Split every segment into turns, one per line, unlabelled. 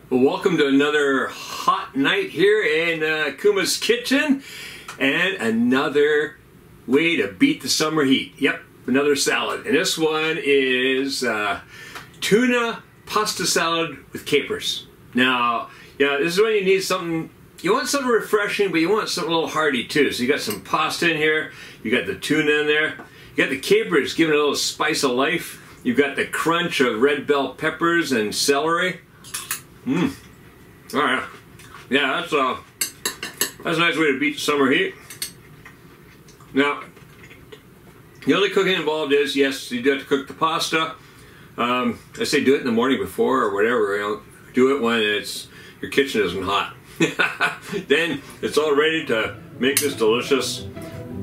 Welcome to another hot night here in Kuma's kitchen, and another way to beat the summer heat. Yep, another salad, and this one is tuna pasta salad with capers. Now, yeah, this is when you need something. You want something refreshing, but you want something a little hearty too. So you got some pasta in here, you got the tuna in there, you got the capers giving it a little spice of life. You've got the crunch of red bell peppers and celery. All right. Yeah, that's a nice way to beat the summer heat. Now, the only cooking involved is, yes, you do have to cook the pasta. I say do it in the morning before or whatever. You know, do it when your kitchen isn't hot. Then it's all ready to make this delicious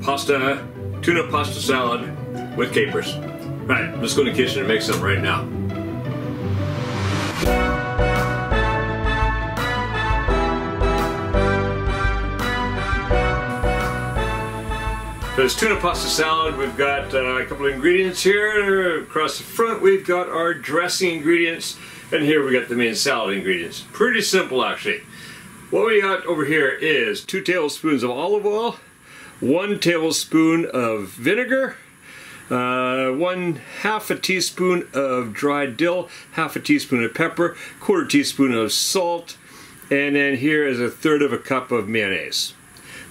tuna pasta salad with capers. All right, let's go in the kitchen and make some right now. For this tuna pasta salad, we've got a couple of ingredients here. Across the front, we've got our dressing ingredients, and here we got the main salad ingredients. Pretty simple, actually. What we got over here is 2 tablespoons of olive oil, 1 tablespoon of vinegar, 1/2 a teaspoon of dried dill, 1/2 a teaspoon of pepper, 1/4 teaspoon of salt, and then here is 1/3 cup of mayonnaise.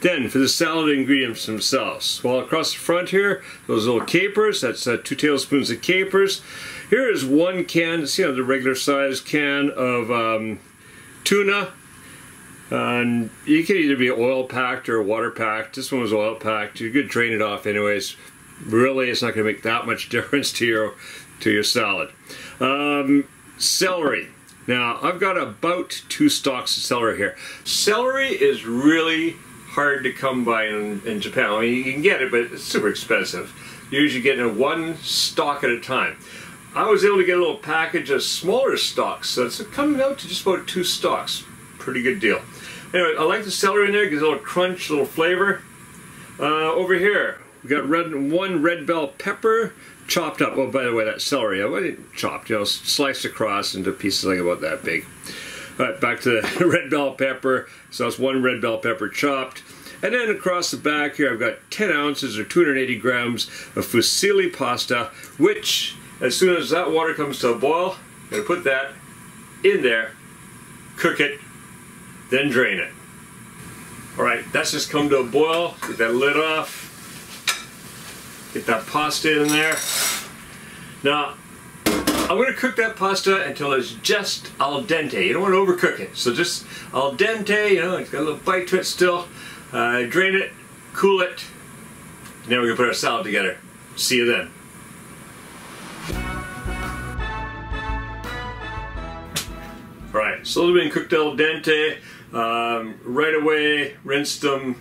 Then for the salad ingredients themselves, well, across the front here, those little capers, that's 2 tablespoons of capers. Here is 1 can, see the regular size can of tuna. And you can either be oil packed or water packed. This one was oil packed. You could drain it off anyways. Really, it's not going to make that much difference to your salad. Celery. Now, I've got about 2 stalks of celery here. Celery is really hard to come by in Japan. I mean, you can get it, but it's super expensive. You usually get 1 stalk at a time. I was able to get a little package of smaller stalks, so it's coming out to just about 2 stalks. Pretty good deal. Anyway, I like the celery in there, gives a little crunch, a little flavor. Over here, we got 1 red bell pepper chopped up. Oh, by the way, that celery, I didn't chopped, sliced across into pieces like about that big. All right, back to the red bell pepper. So that's 1 red bell pepper chopped. And then across the back here, I've got 10 ounces or 280 grams of fusilli pasta, which, as soon as that water comes to a boil, I'm going to put that in there, cook it, then drain it. All right, that's just come to a boil. Get that lid off. Get that pasta in there. Now, I'm going to cook that pasta until it's just al dente. You don't want to overcook it. So just al dente, it's got a little bite to it still. Drain it, cool it, and then we're going to put our salad together. See you then. All right, so they've been cooked al dente. Right away, rinsed them,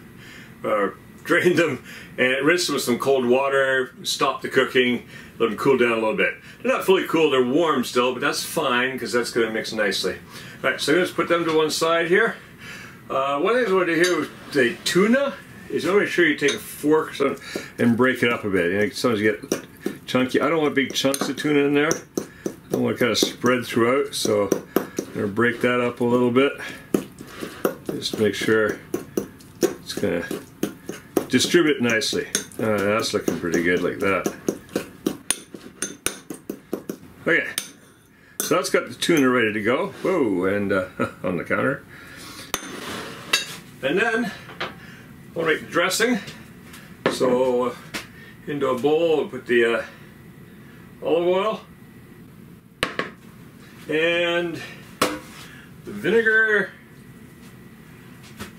drained them, and rinsed them with some cold water, stop the cooking, let them cool down a little bit. They're not fully cool, they're warm still, but that's fine because that's going to mix nicely. All right, so I'm going to put them to one side here. One thing I want to do here with the tuna is you want to make sure you take a fork and break it up a bit. Sometimes you get chunky. I don't want big chunks of tuna in there. I want to kind of spread throughout, so I'm going to break that up a little bit. Just make sure it's going to distribute nicely. That's looking pretty good like that. Okay, so that's got the tuna ready to go. Whoa, and on the counter. And then we'll make the dressing. So into a bowl, we'll put the olive oil and the vinegar,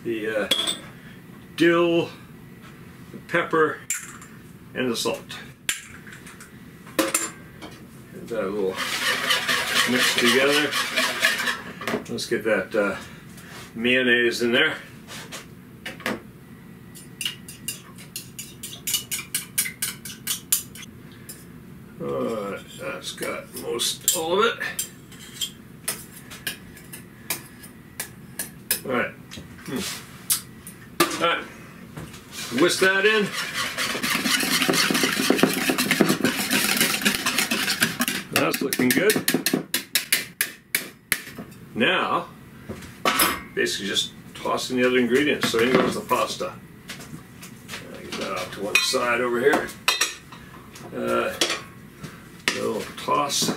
the dill, the pepper, and the salt. Get that a little mixed together. Let's get that mayonnaise in there. That's got most all of it. All right. All right. Whisk that in. That's looking good. Now, basically just tossing the other ingredients. So in goes the pasta. Get that off to one side over here. A little toss. Yeah,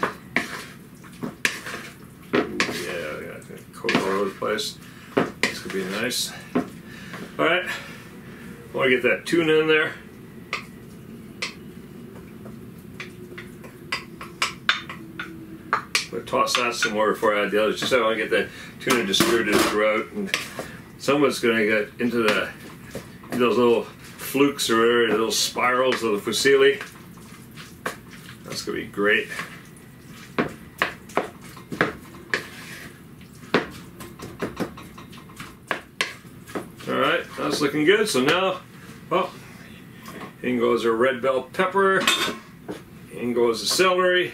I got coat all over the place. This could be nice. All right, I want to get that tuna in there. Toss that some more before I add the others. Just so I want to get that tuna distributed throughout, and someone's going to get into those little flukes or whatever, the little spirals of the fusilli. That's going to be great. All right, that's looking good. So now, well, in goes our red bell pepper, in goes the celery.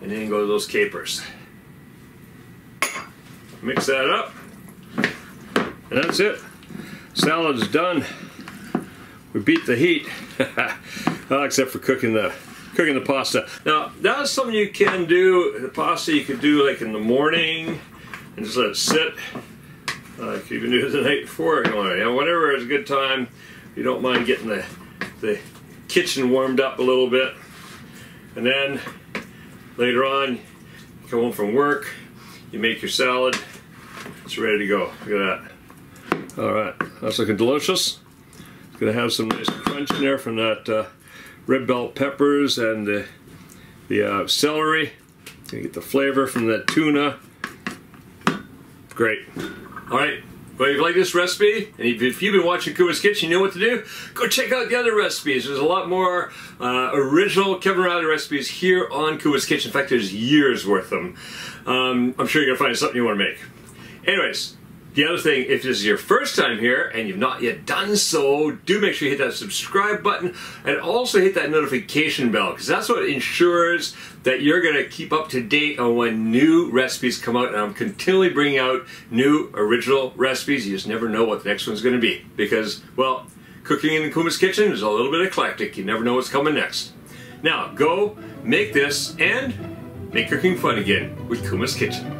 And in go those capers. Mix that up, and that's it. Salad's done. We beat the heat, well, except for cooking the pasta. Now that's something you can do. The pasta you could do like in the morning and just let it sit. You can even do it the night before. Whatever is a good time. You don't mind getting the kitchen warmed up a little bit, and then later on, you come home from work, you make your salad, it's ready to go. Look at that. All right, that's looking delicious. It's gonna have some nice crunch in there from that red bell peppers and the celery. Gonna get the flavor from that tuna. Great. All right. Well, if you like this recipe, and if you've been watching Kuma's Kitchen, you know what to do. Go check out the other recipes. There's a lot more original Kevin Riley recipes here on Kuma's Kitchen. In fact, there's years worth of them. I'm sure you're going to find something you want to make. Anyways, the other thing, if this is your first time here and you've not yet done so, do make sure you hit that subscribe button and also hit that notification bell, because that's what ensures that you're going to keep up to date on when new recipes come out. And I'm continually bringing out new original recipes. You just never know what the next one's going to be, because, well, cooking in Kuma's Kitchen is a little bit eclectic. You never know what's coming next. Now, go make this and make cooking fun again with Kuma's Kitchen.